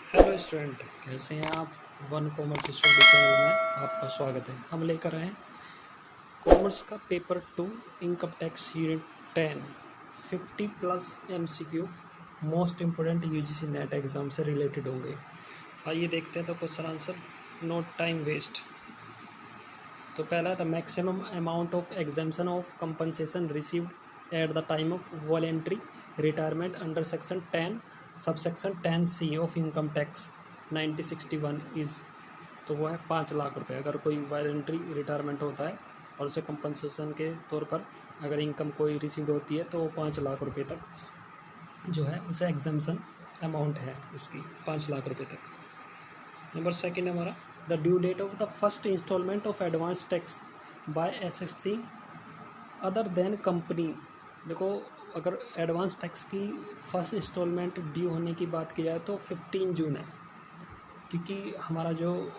Hello student, कैसे हैं आप। वन कॉमर्स स्टडी चैनल में आपका स्वागत है। हम लेकर आए हैं कॉमर्स का paper 2 income tax unit 10 50+ MCQ most important UGC NET exam से रिलेटेड होंगे। आइए देखते हैं तो question answer, no time waste. तो पहला, the maximum amount of exemption of compensation received at the time of voluntary retirement under section 10 subsection 10C of income tax 1961 is. तो वो है 5 लाख रुपए। अगर कोई वॉलेंट्री रिटायरमेंट होता है और उसे कंपनसेशन के तौर पर अगर इनकम कोई रिसीव होती है तो वो 5 लाख रुपए तक जो है उसे एग्जाम्शन अमाउंट है उसकी 5 लाख रुपए तक। नंबर सेकंड है हमारा, the due date of the first instalment of advance tax by assessee other than company. देखो, अगर एडवांस टैक्स की फर्स्ट इंस्टॉलमेंट ड्यू होने की बात की जाए तो 15 जून है, क्योंकि हमारा जो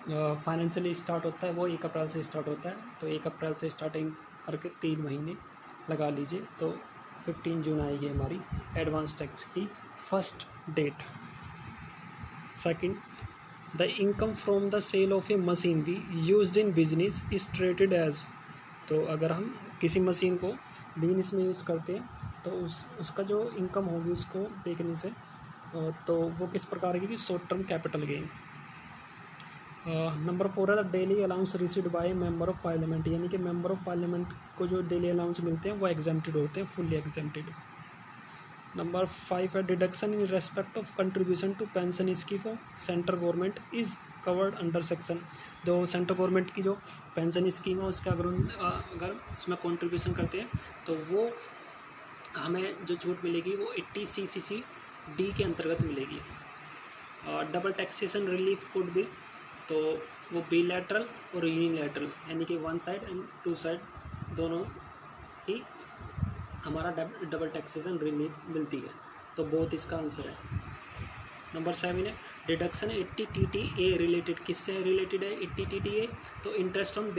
फाइनेंशियली स्टार्ट होता है वो 1 अप्रैल से स्टार्ट होता है। तो 1 अप्रैल से स्टार्टिंग करके 3 महीने लगा लीजिए, तो 15 जून आएगी हमारी एडवांस टैक्स की first date. Second, the income from the sale of a machinery used in business is treated as. तो अगर हम किसी मशीन को बिजनेस में यूज़ करते हैं तो उसका जो इनकम होगी उसको बेचने से तो वो किस प्रकार की short term capital gain. Number 4 है, the daily allowance received by member of parliament, यानी कि मेंबर ऑफ पार्लियामेंट को जो डेली अलाउंस मिलते हैं वो एग्जेम्प्टेड होते हैं, फुल्ली एग्जेम्प्टेड। नंबर 5 है, deduction in respect of contribution to pension scheme of central government is covered under section. जो सेंट्रल गवर्नमेंट की जो पेंशन स्कीम है उसका अगर उसमें कंट्रीब्यूशन करते हैं तो वो हमें जो छूट मिलेगी वो 80 CCC D के अंतर्गत मिलेगी। डबल टैक्सेशन रिलीफ कुड भी, तो वो बिलैटरल और यूनिलैटरल, यानी कि 1 साइड एंड 2 साइड दोनों ही हमारा डबल टैक्सेशन रिलीफ मिलती है। तो बहुत इसका आंसर है। नंबर 7 है, डिडक्शन 80 TTA रिलेटेड, किससे रिलेटेड है 80 TTA? तो interest on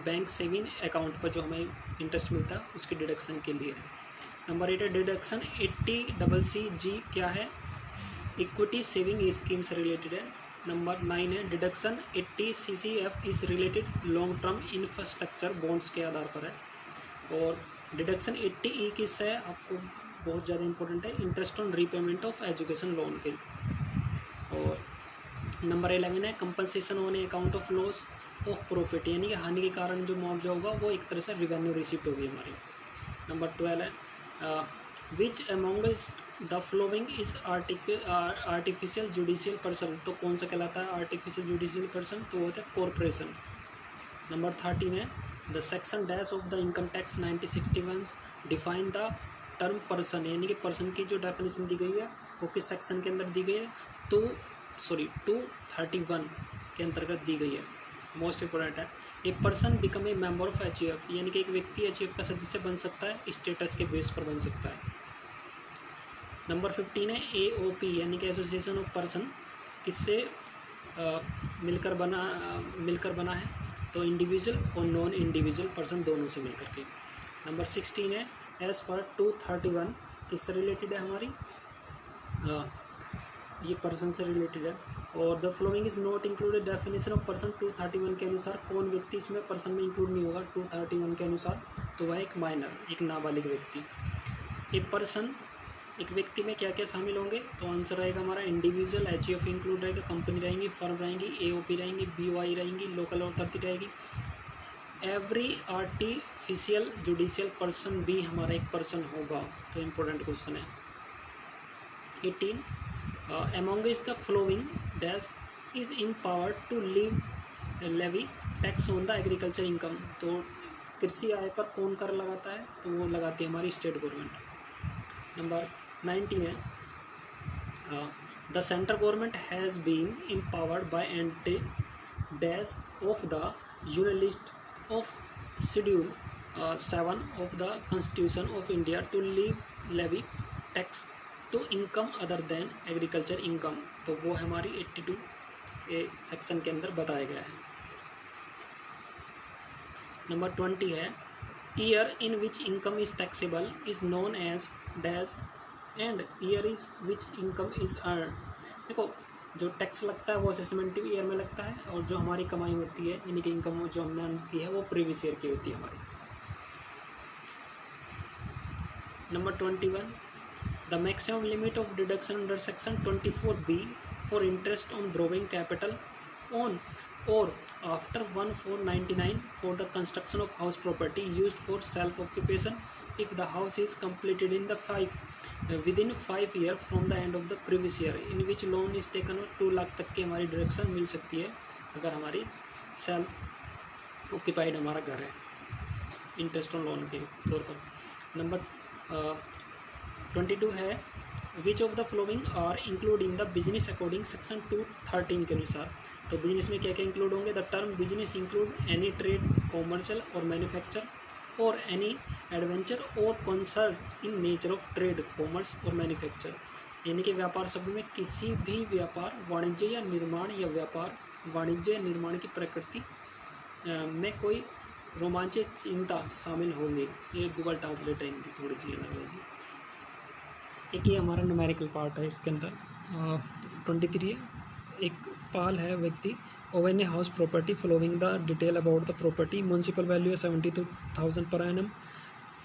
bank saving account पर जो हमें इंटरेस्ट मिलता है उसके डिडक्शन के लिए है। नंबर 8 है, डिडक्शन 80CC क्या है? इक्विटी सेविंग स्कीम से रिलेटेड है। नंबर 9 है, deduction 80 CCF is related long term infrastructure bonds के आधार पर है। और डिडक्शन 80E किससे है? आपको बहुत ज़्यादा इंपॉर्टेंट है, interest on repayment of education loan के। और नंबर 11 है, compensation on account of loss of profit, यानी कि हानि के कारण जो मुआवजा होगा वो एक तरह से रिवेन्यू रिसिप्ट होगी हमारी। नंबर 12 है, which among the following is artificial judicial person. तो कौन सा कहलाता है आर्टिफिशियल जुडिशियल पर्सन? तो वो होता है कॉरपोरेशन। नंबर 13 है, the section dash of the income tax 1961 define the term person, यानी कि पर्सन की जो डेफिनेशन दी गई है वो किस सेक्शन के अंदर दी गई है? 231 के अंतर्गत दी गई है। मोस्ट इंपोर्टेंट है, a person become a member of HUF, यानी कि एक व्यक्ति HUF का सदस्य बन सकता है, स्टेटस के बेस पर बन सकता है। नंबर 15 है, AOP, यानी कि एसोसिएशन ऑफ पर्सन, किससे मिलकर बना है? तो इंडिविजुअल और नॉन इंडिविजुअल पर्सन दोनों से मिलकर के। नंबर 16 है, एज पर 231 किससे रिलेटेड है हमारी? ये पर्सन से रिलेटेड है। और the following is not included definition of person 231 के अनुसार कौन व्यक्ति इसमें पर्सन में इंक्लूड नहीं होगा 231 के अनुसार? तो वह एक माइनर, एक नाबालिग व्यक्ति। एक पर्सन, एक व्यक्ति में क्या क्या शामिल होंगे? तो आंसर रहेगा हमारा इंडिविजुअल, HUF इंक्लूड रहेगा, कंपनी रहेंगी, फर्म रहेंगी, AOP रहेंगी, BOI रहेंगी, लोकल अथॉरिटी रहेगी। एवरी आर्टिफिशियल जुडिशियल पर्सन भी हमारा एक पर्सन होगा। तो इम्पोर्टेंट क्वेश्चन है। 18, amongst the following dash is empowered to levy tax on the agriculture income। तो कृषि आय पर कौन कर लगाता है? तो वो लगाती है हमारी स्टेट गवर्नमेंट। नंबर 19 है, the central government has been empowered by entry dash of the union list of schedule 7 of the constitution of India to levy tax to income other than agriculture income. तो वो हमारी 82A section के अंदर बताया गया है। Number 20 है, year in which income is taxable is known as dash and year is which income is earn. देखो, जो टैक्स लगता है वो असेसमेंट ईयर में लगता है, और जो हमारी कमाई होती है यानी कि इनकम जो हमने अर्न की है वो प्रीवियस ईयर की होती है हमारी। Number 21, the maximum limit of deduction under section 24B for interest on borrowing capital on or after 1499 for the construction of house property used for self occupation if the house is completed in the within 5 year from the end of the previous year in which loan is taken। 2 lakh तक की हमारी deduction मिल सकती है अगर हमारी self occupied हमारा घर है इंटरेस्ट ऑन लोन के तौर पर। नंबर 22 है, which of the following are include in the business according section 213 के अनुसार। तो बिजनेस में क्या क्या इंक्लूड होंगे? The term business include any trade, commercial और मैन्युफैक्चर और एनी एडवेंचर और concern in nature of trade, commerce और मैन्युफैक्चर। यानी कि व्यापार शब्द में किसी भी व्यापार, वाणिज्य या निर्माण या व्यापार, वाणिज्य या निर्माण की प्रकृति में कोई रोमांचक चिंता शामिल होंगे। ये गूगल ट्रांसलेट है, हिंदी थोड़ी सी अलग है। एक ये हमारा न्यूमेरिकल पार्ट है इसके अंदर। 23 है, एक पाल है व्यक्ति oven a house property following the detail about the property. Municipal value है 72,000 per annum,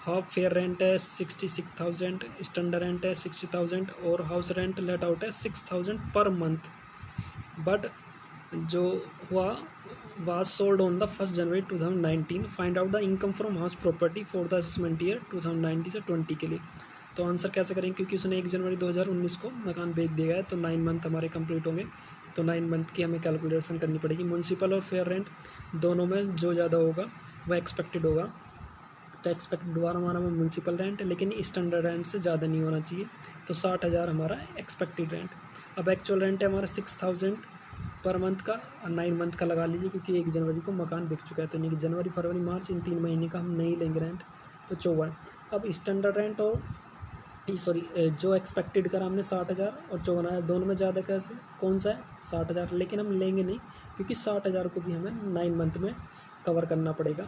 half fair rent है 66,000, स्टैंडर्ड रेंट है 60,000 और हाउस रेंट लेट आउट है 6,000 पर मंथ। बट जो हुआ was sold on the 1st January 2019। Find out the income from house property for the assessment year 2019 से 20 के लिए। तो आंसर कैसे करेंगे, क्योंकि उसने 1 जनवरी 2019 को मकान बेच दिया है, तो 9 मंथ हमारे कंप्लीट होंगे, तो 9 मंथ की हमें कैलकुलेशन करनी पड़ेगी। म्यूनसिपल और फेयर रेंट दोनों में जो ज़्यादा होगा वह एक्सपेक्टेड होगा, तो एक्सपेक्टेड दोबारा हमारा म्यूनसिपल रेंट है, लेकिन स्टैंडर्ड रेंट से ज़्यादा नहीं होना चाहिए, तो 60,000 हमारा एक्सपेक्टेड रेंट। अब एक्चुअल रेंट है हमारा 6,000 पर मंथ का, और 9 मंथ का लगा लीजिए, क्योंकि 1 जनवरी को मकान बिक चुका है, तो यानी कि जनवरी, फरवरी, मार्च इन 3 महीने का हम नहीं लेंगे रेंट, तो 54। अब स्टैंडर्ड रेंट और जो एक्सपेक्टेड करा हमने 60,000 और 54,000, दोनों में ज़्यादा कैसे कौन सा है? 60,000, लेकिन हम लेंगे नहीं, क्योंकि 60,000 को भी हमें 9 मंथ में कवर करना पड़ेगा,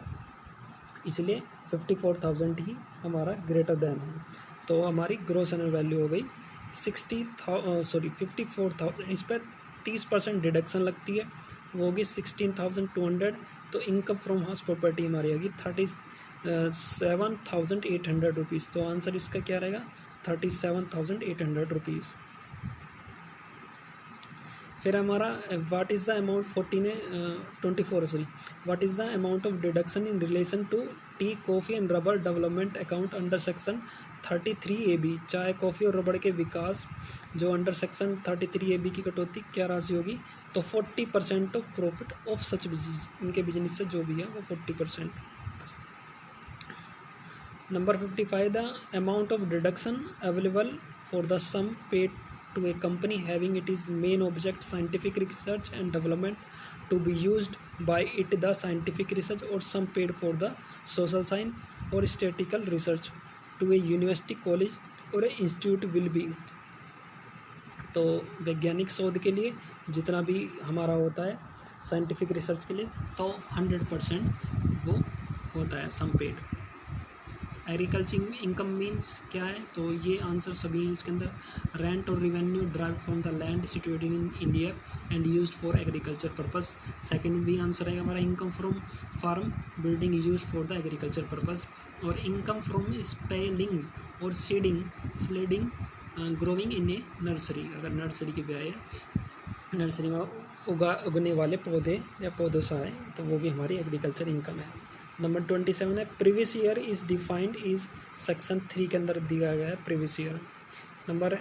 इसलिए 54,000 ही हमारा ग्रेटर देन है। तो हमारी ग्रॉस एनुअल वैल्यू हो गई 54,000। इस पर 30% डिडक्शन लगती है, वो होगी 16,200। तो इनकम फ्रॉम हाउस प्रॉपर्टी हमारी होगी 37,800 रुपीज़। तो आंसर इसका क्या रहेगा? 37,800 रुपीज़। फिर हमारा what is the amount 24 what is the amount of deduction in relation to tea, coffee and rubber development account under section 33AB। चाय, कॉफ़ी और रबड़ के विकास जो अंडर सेक्शन 33AB की कटौती क्या राशि होगी? तो 40% of profit of such business, इनके बिजनेस से जो भी है वो 40%। Number 55, the amount of deduction available for the sum paid to a company having it is main object scientific research and development to be used by it the scientific research or some paid for the social science or statistical research to a university, college or a institute will be। तो वैज्ञानिक शोध के लिए जितना भी हमारा होता है साइंटिफिक रिसर्च के लिए, तो 100% वो होता है सम पेड। एग्रीकल्चर इनकम मीन्स क्या है? तो ये आंसर सभी हैं इसके अंदर। रेंट और revenue drive from the land situated in India and used for agriculture purpose. Second भी आंसर है हमारा income from farm building used for the agriculture purpose. और इनकम फ्रॉम स्पेलिंग और seeding, sledding, growing in a nursery. अगर nursery की ब्याह है, nursery में उगने वाले पौधे या पौधों से आए, तो वो भी हमारी एग्रीकल्चर इनकम है। नंबर 27 है, previous year is defined is section 3 के अंदर दिया गया है प्रीवियस ईयर। नंबर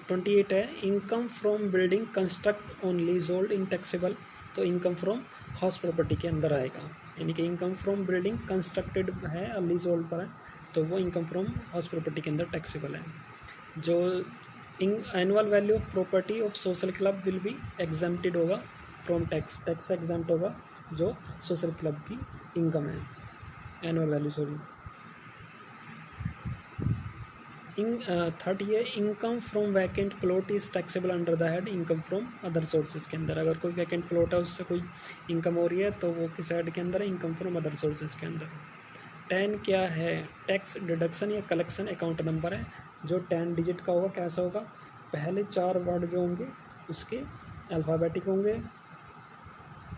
28 है, income from building construct on lease hold in taxable. तो इनकम फ्रॉम हाउस प्रॉपर्टी के अंदर आएगा, यानी कि इनकम फ्रॉम बिल्डिंग कंस्ट्रक्टेड है और लीज होल्ड पर है, तो वो इनकम फ्रॉम हाउस प्रॉपर्टी के अंदर टैक्सेबल है। जो annual value of property of social club will be exempted होगा फ्रॉम टैक्स, टैक्स एग्जाम्प्ट होगा जो सोशल क्लब की इनकम है, एनुअल वैल्यू सॉरी। थर्ड ये income from vacant plot is taxable under the head income from other sources के अंदर। अगर कोई वैकेंट प्लॉट है उससे कोई इनकम हो रही है, तो वो किस हेड के अंदर है? इनकम फ्रॉम अदर सोर्सेज के अंदर। 10 क्या है? टैक्स डिडक्शन या कलेक्शन अकाउंट नंबर है, जो 10 डिजिट का होगा। कैसा होगा? पहले 4 वर्ड जो होंगे उसके अल्फ़ाबेटिक होंगे,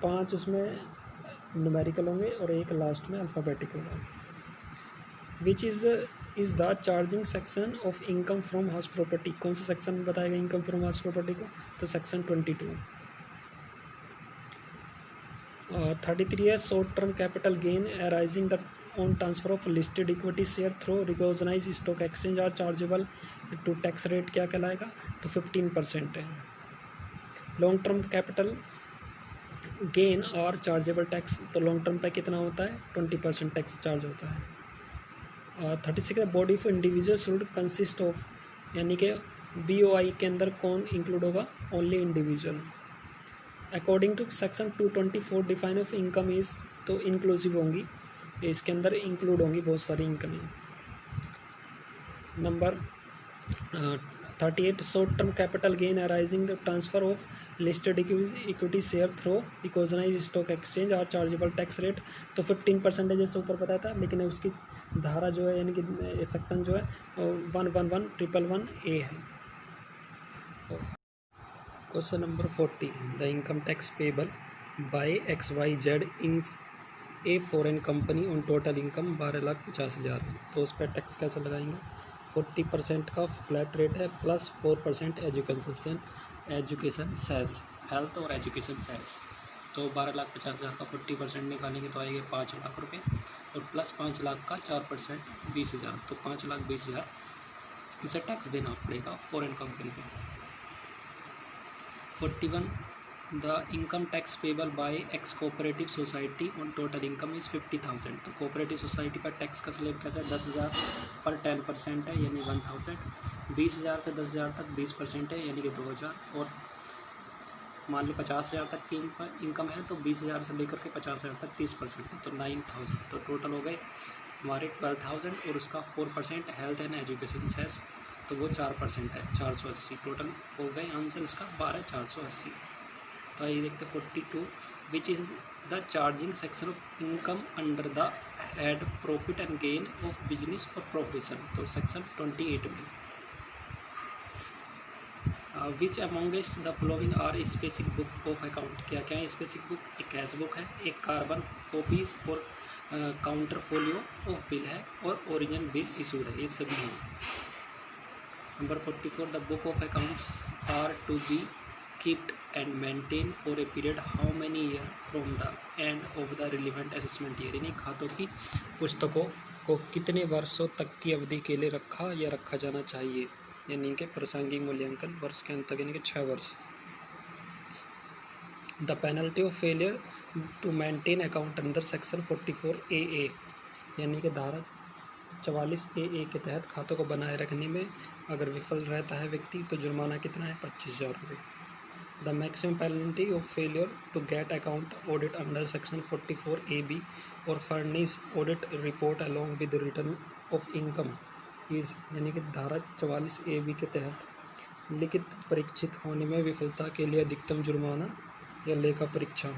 5 उसमें न्यूमेरिकल होंगे और एक लास्ट में अल्फ़ाबेटिक होगा। विच is the charging section of income from house property. कौन सा सेक्शन बताएगा इनकम फ्रॉम हाउस प्रॉपर्टी को? तो सेक्शन 22। 33 है short term capital gain arising the on transfer of listed equity share through recognise stock exchange are chargeable to tax rate क्या कहलाएगा? तो 15% है। लॉन्ग टर्म कैपिटल गेन और chargeable tax, तो long term पे कितना होता है? 20% टैक्स चार्ज होता है। 36 body of individual should consist of, यानी कि BOI के अंदर कौन इंक्लूड होगा? Only individual. According to section 224 define of income is, तो इंक्लूसिव होंगी, इसके अंदर इंक्लूड होंगी बहुत सारी income. Number 38 short term capital gain arising the transfer of listed equity share through recognise stock exchange और चार्जेबल टैक्स रेट, तो 15% जैसे ऊपर बताया था, लेकिन उसकी धारा जो है यानी कि सेक्शन जो है 11111A है। Question number 40 the income tax payable by XYZ in a foreign company on total income 12,50,000, तो उस पर टैक्स कैसे लगाएंगे? 40% का फ्लैट रेट है प्लस 4% एजुकेशन सेस, हेल्थ और एजुकेशन सेस। तो 12,50,000 का 40% निकालेंगे तो आएंगे 5 लाख रुपये, और प्लस 5 लाख का 4% 20,000, तो 5,20,000 उसे टैक्स देना पड़ेगा फॉरेन कंपनी को। 41 the income tax payable by x cooperative society on total income is 50,000, तो कोऑपरेटिव सोसाइटी पर टैक्स का स्लैब कैसा है? 10,000 पर 10% है यानी 1,000, 20,000 से 10,000 तक 20% है यानी कि 2,000, और मान लो 50,000 तक की इनकम है तो 20,000 से लेकर के 50,000 तक 30% है, तो 9,000, तो टोटल हो गए हमारे 12,000, और उसका 4% हेल्थ एंड एजुकेशन सेस, तो वो 4% है 480, टोटल हो गए आंसर इसका 12,480। तो आइए देखते 42 which is the charging section of income under the head profit and gain of business और प्रोफेशन, तो सेक्शन 28 में। Which amongst the following are specific book of account, क्या क्या है स्पेसिफिक बुक? एक कैश बुक है, एक कार्बन कॉपीज और काउंटर फोलियो ऑफ बिल है, और ओरिजिनल बिल इशूड है, ये सभी हैं। Number 44 the book of accounts are to be kept and maintained for a period how many year from the end of the relevant assessment year, यानी खातों की पुस्तकों को कितने वर्षों तक की अवधि के लिए रखा या रखा जाना चाहिए, यानी कि प्रासंगिक मूल्यांकन वर्ष के अंत तक, यानी कि 6 वर्ष। The penalty of failure to maintain account under section 44AA, यानी कि धारा 44AA के तहत खातों को बनाए रखने में अगर विफल रहता है व्यक्ति तो जुर्माना कितना है? 25,000 रुपये। The maximum penalty of failure to get account audit under section 44AB or furnish audit report along with return of income is, यानी कि धारा 44AB के तहत लिखित परीक्षित होने में विफलता के लिए अधिकतम जुर्माना या लेखा परीक्षा,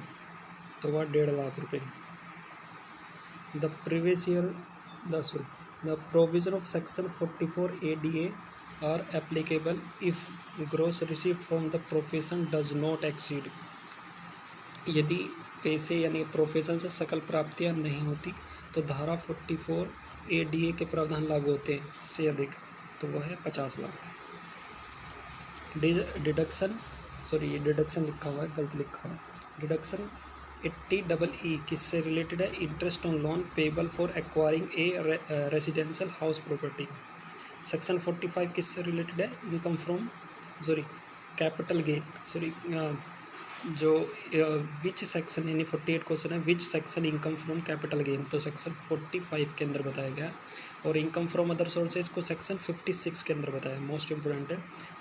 तो वह 1.5 लाख रुपये। The previous year the provision of section 44ADA are applicable if gross receipt from the profession does not exceed, यदि पैसे यानी प्रोफेशन से सकल प्राप्तियां नहीं होती तो धारा 44ADA के प्रावधान लागू होते हैं से अधिक, तो वह है 50 लाख। डिडक्शन लिखा हुआ है, गलत लिखा हुआ है। डिडक्शन 80EE किससे रिलेटेड है? Interest on loan payable for acquiring A residential house property. Section 45 किससे रिलेटेड है? इनकम फ्रॉम कैपिटल गेन, जो विच सेक्शन, यानी 48 क्वेश्चन है, which section income from capital gain, तो सेक्शन 45 के अंदर बताया गया है, और इनकम फ्रॉम अदर सोर्सेज को सेक्शन 56 के अंदर बताया है। मोस्ट इंपोर्टेंट है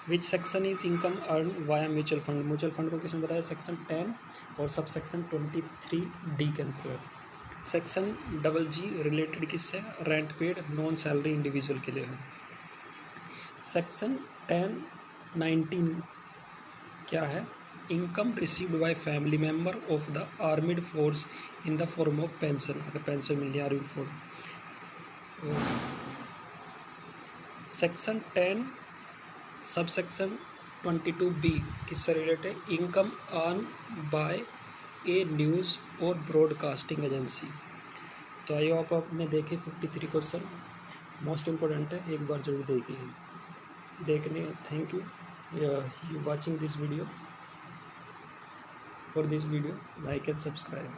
which section is income earn via mutual fund, mutual fund को किसने बताया? सेक्शन 10 और सब सेक्शन 23D के अंतर्गत। सेक्शन GG रिलेटेड किससे? Rent paid non salary individual के लिए है। सेक्शन 10(19) क्या है? Income received by family member of the armed force in the form of pension, अगर पेंशन मिल जाए army force. Section 10 sub section 22B किससे रिलेटेड है? Income earn by A news और ब्रॉडकास्टिंग एजेंसी। तो आई होप आपने देखे 53 question, most important है, एक बार जरूर देखने। Thank you watching this video. For this video, like and subscribe.